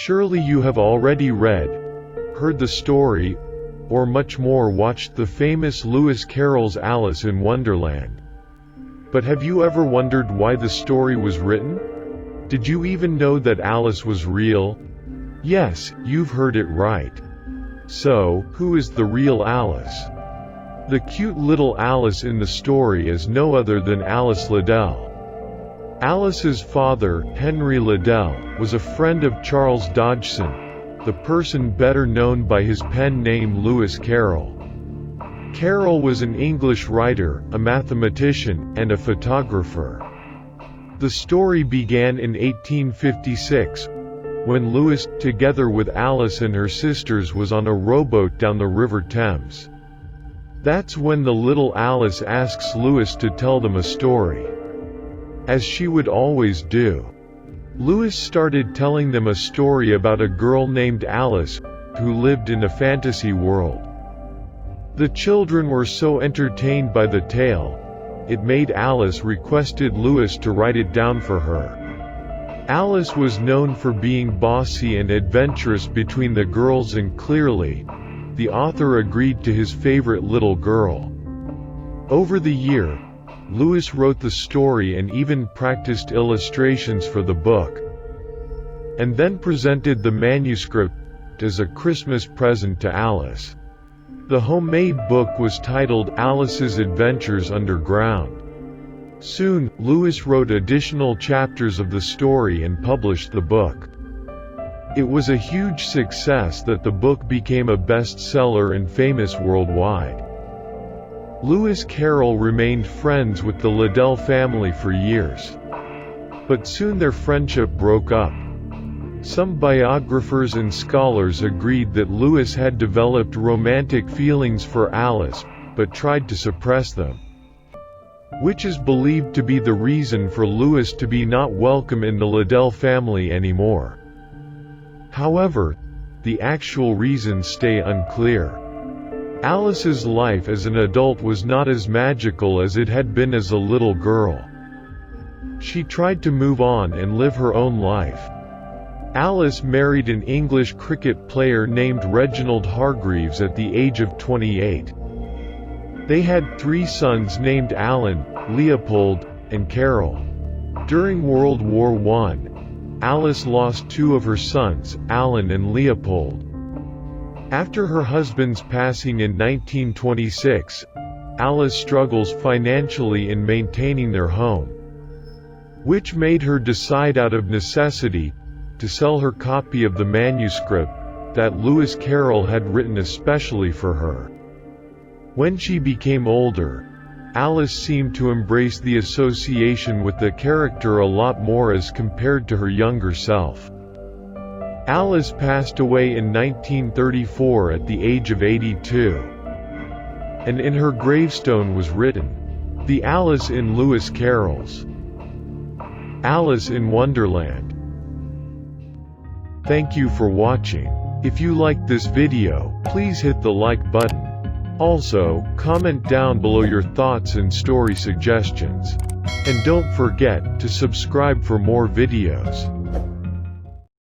Surely you have already read, heard the story, or much more watched the famous Lewis Carroll's Alice in Wonderland. But have you ever wondered why the story was written? Did you even know that Alice was real? Yes, you've heard it right. So, who is the real Alice? The cute little Alice in the story is no other than Alice Liddell. Alice's father, Henry Liddell, was a friend of Charles Dodgson, the person better known by his pen name Lewis Carroll. Carroll was an English writer, a mathematician, and a photographer. The story began in 1856, when Lewis, together with Alice and her sisters, was on a rowboat down the River Thames. That's when the little Alice asks Lewis to tell them a story. As she would always do. Lewis started telling them a story about a girl named Alice, who lived in a fantasy world. The children were so entertained by the tale, it made Alice requested Lewis to write it down for her. Alice was known for being bossy and adventurous between the girls, and clearly, the author agreed to his favorite little girl. Over the year, Lewis wrote the story and even practiced illustrations for the book, and then presented the manuscript as a Christmas present to Alice. The homemade book was titled Alice's Adventures Underground. Soon, Lewis wrote additional chapters of the story and published the book. It was a huge success that the book became a bestseller and famous worldwide. Lewis Carroll remained friends with the Liddell family for years. But soon their friendship broke up. Some biographers and scholars agreed that Lewis had developed romantic feelings for Alice, but tried to suppress them, which is believed to be the reason for Lewis to be not welcome in the Liddell family anymore. However, the actual reasons stay unclear. Alice's life as an adult was not as magical as it had been as a little girl. She tried to move on and live her own life. Alice married an English cricket player named Reginald Hargreaves at the age of 28. They had 3 sons named Alan, Leopold, and Carol. During World War I, Alice lost 2 of her sons, Alan and Leopold. After her husband's passing in 1926, Alice struggles financially in maintaining their home, which made her decide out of necessity to sell her copy of the manuscript that Lewis Carroll had written especially for her. When she became older, Alice seemed to embrace the association with the character a lot more as compared to her younger self. Alice passed away in 1934 at the age of 82. And in her gravestone was written, "The Alice in Lewis Carroll's Alice in Wonderland." Thank you for watching. If you liked this video, please hit the like button. Also, comment down below your thoughts and story suggestions. And don't forget to subscribe for more videos.